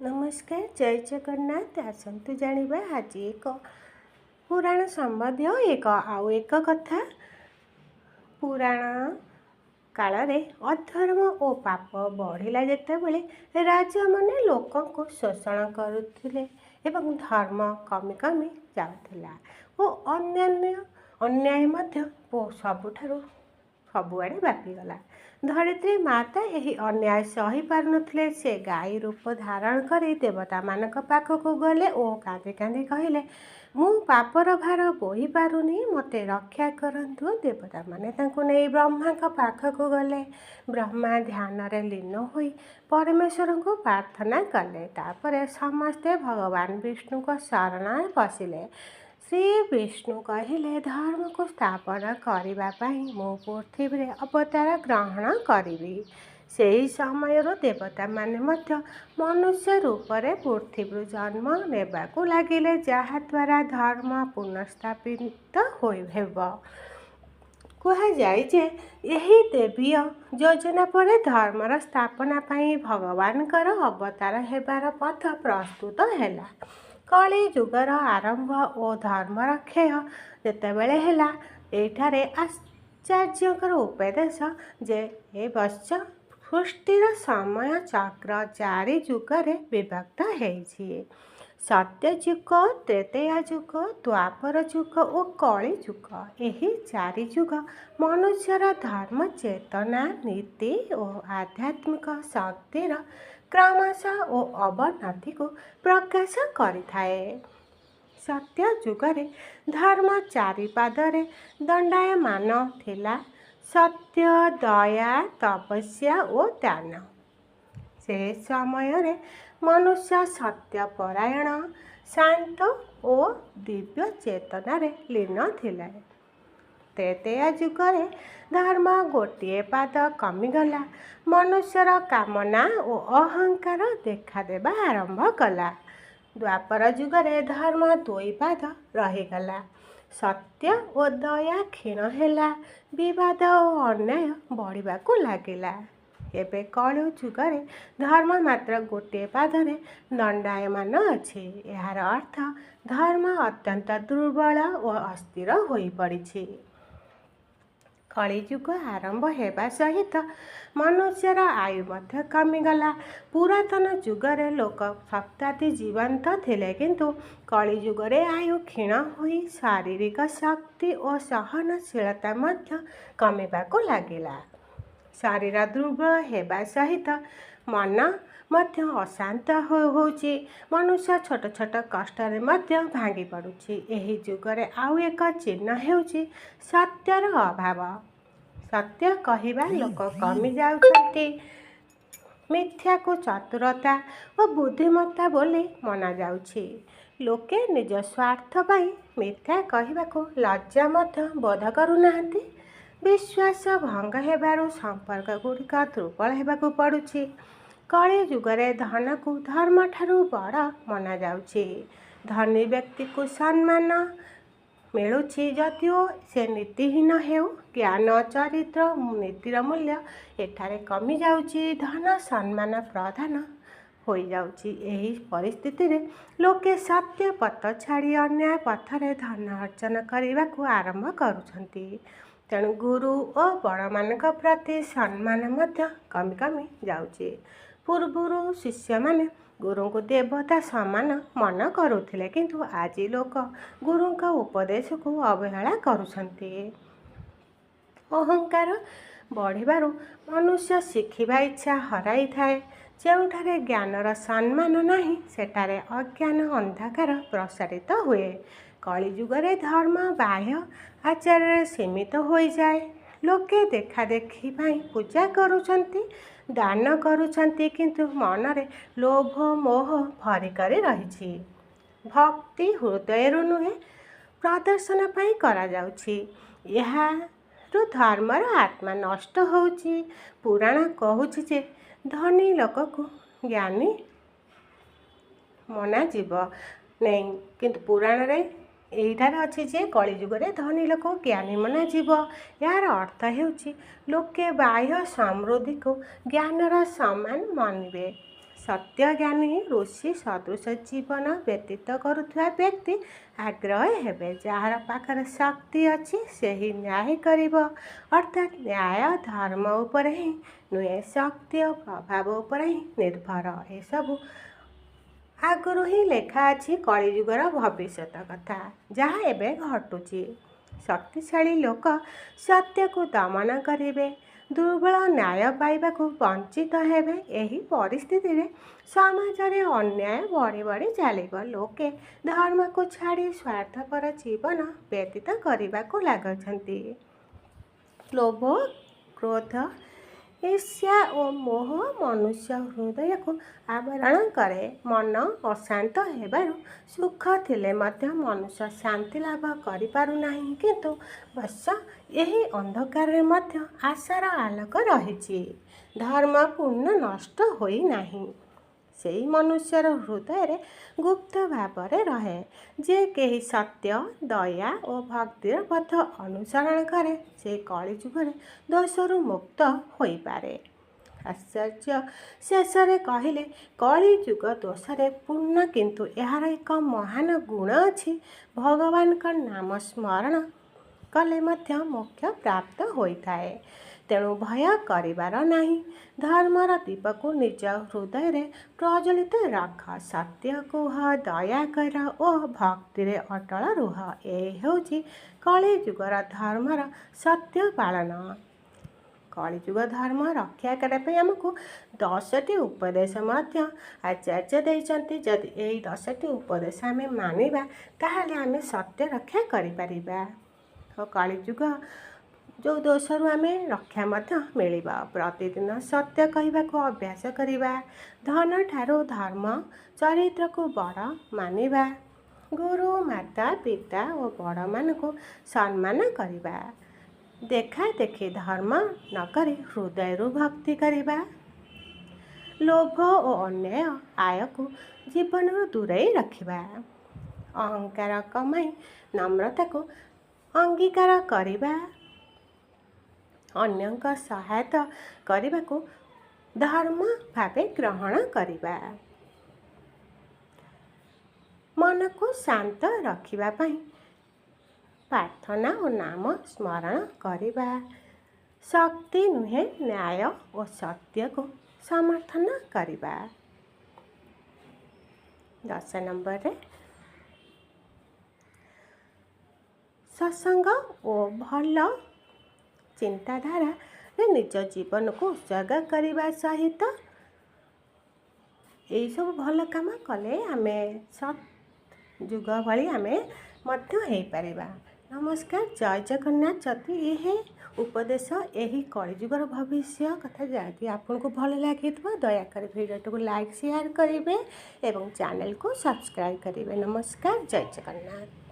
नमस्कार जय जगन्नाथ। आसतु जानिबा आज एक पुराण संबंधी एक कथा। पुराण काल अधर्म और पाप बढ़िला जेतेबेले राजा माने लोकों को शोषण करुथिले एवं धर्म कमी कमी जाउथिला और अन्याय मध्य सबुठारु सबुआड़े व्यापीगला। धरित्री माता यही अन्याय सही पारुनथिले। से गाई रूप धारण करी देवता मानक पाखक गले और कांदी कांदी कहले, मु पापर भार बोही पारुनी, मते रक्षा करंतु। देवता माने तांको नहीं ब्रह्मा का पाखक गले। ब्रह्मा ध्यान रे लीन होई परमेश्वर को प्रार्थना कले। तापरे समस्ते भगवान विष्णु को शरण पशिले। श्री विष्णु कहले, धर्म को स्थापना करने मु पृथ्वी अवतार ग्रहण करी। से समय देवता माने मध्य मनुष्य रूप में पृथ्वी जन्म नेबाकू लागिले, जहा द्वारा धर्म पुनर्स्थापित होइबो। कहुए जे यही देवीय योजना पर धर्मर स्थापना पाई भगवानकर अवतार हेबार पथ प्रस्तुत हैला। कली युगर आरंभ और धर्मर क्षय जेतेबेले हैला, एठारे आचार्यकर उपदेश जे ए वर्ष सृष्टिर समय चक्र 4 युगरे विभक्त है। सत्य युग, त्रेतया युग, द्वापर युग और कली युग। यही 4 युग मनुष्यर धर्म चेतना नीति और आध्यात्मिक शक्तिर क्रमश और अवनति को प्रकाश करिथाए। सत्य युगरे धर्म 4 पादरे दंडायमान थिला। सत्य, दया, तपस्या और दान। से समय मनुष्य सत्यपरायण, शांत और दिव्य चेतना रे लीन थिले। त्रेतया युगरे धर्म गोटे पाद कमिगला। मनुष्यर कामना और अहंकार देखा देबा आरंभ कला। द्वापर युगरे धर्म 2 पाद रहीगला। सत्य और दया क्षीण हैला। विवाद और अन्याय बढ़िबाकू लागिला। एबे कली युगरे धर्म मात्र गोटे पादरे दंडायमान अछि। यार अर्थ धर्म अत्यंत दुर्बल और अस्थिर होई पड़िछि। कलियुग आरंभ हेबा सहित मनुष्यर आयु मध्य कमिगला। पुरातन युगरे लोक सप्ताति जीवंत थिले, किंतु कलियुगरे आयु क्षीण होई शारीरिक शक्ति और सहनशीलता मध्य कमिबाकू लागिला। शरीर दुर्बल हेबा सहित मन मध्य अशांत होउछि। मनुष्य छोट छोट कष्टरे मध्य भांगी पड़ुछि। एही युगरे आउ एक चिन्ह हेउछि सत्यर अभाव। सत्य कहिबा लोक कमी जाउछन्ति। मिथ्या को चतुरता और बुद्धिमत्ता बोली मना जाउछि। लोके निज स्वार्थ पाई मिथ्या कहिबाकू लज्जा मध्य बोध करुनाहांति। विश्वास भंग हेबारु संपर्क गुड़िक दुर्बल हेबाकू पड़ुछि। कली युगरे धन को धर्म ठारू बड़ मना जाउछि। धनी व्यक्ति को सम्मान मिलुछि जदिओ से नीतिहीन हेउ। ज्ञान चरित्र नीतिर मूल्य एठारे कमी जाउछि। धन सम्मान प्रधान होई जाउछि। एही परिस्थिति रे लोके सत्य पथ छाड़ी अन्याय पथरे धन अर्जन करने आरंभ करुछन्ति। तेणु गुरु और बड़ मानक प्रति सम्मान मध्य कमी कमी जाउछि। पूर्वरु शिष्य माने गुरु को देवता समान मन करुथिले, किंतु आज लोक गुरु का उपदेश को अवहेला करुछन्ति। अहंकार बढ़िबारु मनुष्य शिखिबा इच्छा हराई थाए। जेउठारे ज्ञानर सम्मान नाही, सेठारे अज्ञान अंधकार प्रसारित हुए। कली युगरे धर्म बाह्य आचार्य सीमित हो जाए। लोके देखा देखी भाई पूजा करुछन्ति, दान करुछन्ति, किंतु मनरे लोभ मोह भरी करी रहिछि। भक्ति हृदयरु नुहे, प्रदर्शन पाई करा जाउछि। यारु धर्मर आत्मा नष्ट होउछि। पुराण कहूछि जे धनी लोक को ज्ञानी मना जीव नहीं, किंतु पुराण रे एठारे अच्छी जे कलिजुगे धनी लोक ज्ञानी मना जीव। यार अर्थ हेउछि लोके बाह्य समृद्धि को ज्ञानर समान मानिबे। ସତ୍ୟଜ୍ଞାନୀ ଋଷି ସଦୃଶ ଜୀବନ ବ୍ୟତୀତ କରୁଥିବା ବ୍ୟକ୍ତି ଆଗ୍ରହୀ ହେବେ। ଯାହାର ପାଖରେ ଶକ୍ତି ଅଛି ସେହି ନ୍ୟାୟ କରିବ। ଅର୍ଥାତ୍ ନ୍ୟାୟ ଧର୍ମ ଉପରେ ହିଁ ନୁହେଁ, ଶକ୍ତି ଓ ପ୍ରଭାବ ଉପରେ ହିଁ ନିର୍ଭର। ଏସବୁ ଆଗରୁ ହିଁ ଲେଖା ଅଛି କଳିଯୁଗର ଭବିଷ୍ୟତ କଥା, ଯାହା ଏବେ ଘଟୁଛି। ଶକ୍ତିଶାଳୀ ଲୋକ ସତ୍ୟକୁ ଦମନ କରିବେ, ଦୁର୍ବଳ ନ୍ୟାୟ ପାଇବାକୁ ବଞ୍ଚିତ ହେବେ। ଏହି ପରିସ୍ଥିତିରେ ସମାଜରେ ଅନ୍ୟାୟ ବଢ଼ି ବଢ଼ି ଚାଲିବ। ଲୋକେ ଧର୍ମକୁ ଛାଡ଼ି ସ୍ୱାର୍ଥପର ଜୀବନ ବ୍ୟତୀତ କରିବାକୁ ଲାଗିଛନ୍ତି। ଲୋଭ, କ୍ରୋଧ, ଈର୍ଷ୍ୟା ଓ ମୋହ ମନୁଷ୍ୟ ହୃଦୟକୁ ଆବରଣ କରେ। ମନ ଅଶାନ୍ତ ହେବାରୁ ସୁଖ ଥିଲେ ମଧ୍ୟ ମନୁଷ୍ୟ ଶାନ୍ତି ଲାଭ କରିପାରୁନାହିଁ। କିନ୍ତୁ ବତ୍ସ, ଏହି ଅନ୍ଧକାରରେ ମଧ୍ୟ ଆଶାର ଆଲୋକ ରହିଛି। ଧର୍ମ ପୂର୍ଣ୍ଣ ନଷ୍ଟ ହୋଇନାହିଁ। ସେହି ମନୁଷ୍ୟର ହୃଦୟରେ ଗୁପ୍ତ ଭାବରେ ରହେ। ଯେ କେହି ସତ୍ୟ, ଦୟା ଓ ଭକ୍ତିର ପଥ ଅନୁସରଣ କରେ, ସେ କଳିଯୁଗରେ ଦୋଷରୁ ମୁକ୍ତ ହୋଇପାରେ। ଆଚାର୍ଯ୍ୟ ଶେଷରେ କହିଲେ, କଳିଯୁଗ ଦୋଷରେ ପୂର୍ଣ୍ଣ, କିନ୍ତୁ ଏହାର ଏକ ମହାନ ଗୁଣ ଅଛି। ଭଗବାନଙ୍କ ନାମ ସ୍ମରଣ କଲେ ମଧ୍ୟ ମୋକ୍ଷ ପ୍ରାପ୍ତ ହୋଇଥାଏ। ତେଣୁ ଭୟ କରିବାର ନାହିଁ। ଧର୍ମର ଦୀପକୁ ନିଜ ହୃଦୟରେ ପ୍ରଜ୍ୱଳିତ ରଖ। ସତ୍ୟ କୁହ, ଦୟା କର ଓ ଭକ୍ତିରେ ଅଟଳ ରୁହ। ଏ ହେଉଛି କଳିଯୁଗର ଧର୍ମର ସତ୍ୟ ପାଳନ। କଳିଯୁଗ ଧର୍ମ ରକ୍ଷା କରିବା ପାଇଁ ଆମକୁ 10ଟି ଉପଦେଶ ମଧ୍ୟ ଆଚାର୍ଯ୍ୟ ଦେଇଛନ୍ତି। ଯଦି ଏହି 10ଟି ଉପଦେଶ ଆମେ ମାନିବା, ତାହେଲେ ଆମେ ସତ୍ୟ ରକ୍ଷା କରିପାରିବା ଓ କଳିଯୁଗ ଯେଉଁ ଦୋଷରୁ ଆମେ ରକ୍ଷା ମଧ୍ୟ ମିଳିବ। ପ୍ରତିଦିନ ସତ୍ୟ କହିବାକୁ ଅଭ୍ୟାସ କରିବା। ଧନଠାରୁ ଧର୍ମ, ଚରିତ୍ରକୁ ବଡ଼ ମାନିବା। ଗୁରୁ, ମାତା, ପିତା ଓ ବଡ଼ମାନଙ୍କୁ ସମ୍ମାନ କରିବା। ଦେଖା ଦେଖି ଧର୍ମ ନ କରି ହୃଦୟରୁ ଭକ୍ତି କରିବା। ଲୋଭ ଓ ଅନ୍ୟାୟ ଆୟକୁ ଜୀବନରୁ ଦୂରେଇ ରଖିବା। ଅହଙ୍କାର କମାଇ ନମ୍ରତାକୁ ଅଙ୍ଗୀକାର କରିବା। ଅନ୍ୟଙ୍କ ସହାୟତା କରିବାକୁ ଧର୍ମ ଭାବେ ଗ୍ରହଣ କରିବା। ମନକୁ ଶାନ୍ତ ରଖିବା ପାଇଁ ପ୍ରାର୍ଥନା ଓ ନାମ ସ୍ମରଣ କରିବା। ଶକ୍ତି ନୁହେଁ, ନ୍ୟାୟ ଓ ସତ୍ୟକୁ ସମର୍ଥନ କରିବା। 10 ନମ୍ବରରେ ସତ୍ସଙ୍ଗ ଓ ଭଲ ଚିନ୍ତାଧାରାରେ ନିଜ ଜୀବନକୁ ଉତ୍ସର୍ଗ କରିବା ସହିତ ଏହିସବୁ ଭଲ କାମ କଲେ ଆମେ ସତ୍ ଯୁଗ ଭଳି ଆମେ ମଧ୍ୟ ହେଇପାରିବା। ନମସ୍କାର, ଜୟ ଜଗନ୍ନାଥ। ଯଦି ଏହି ଉପଦେଶ, ଏହି କଳିଯୁଗର ଭବିଷ୍ୟ କଥା ଯଦି ଆପଣଙ୍କୁ ଭଲ ଲାଗିଥିବ, ଦୟାକରି ଭିଡ଼ିଓଟିକୁ ଲାଇକ୍, ସେୟାର କରିବେ ଏବଂ ଚ୍ୟାନେଲକୁ ସବସ୍କ୍ରାଇବ୍ କରିବେ। ନମସ୍କାର, ଜୟ ଜଗନ୍ନାଥ।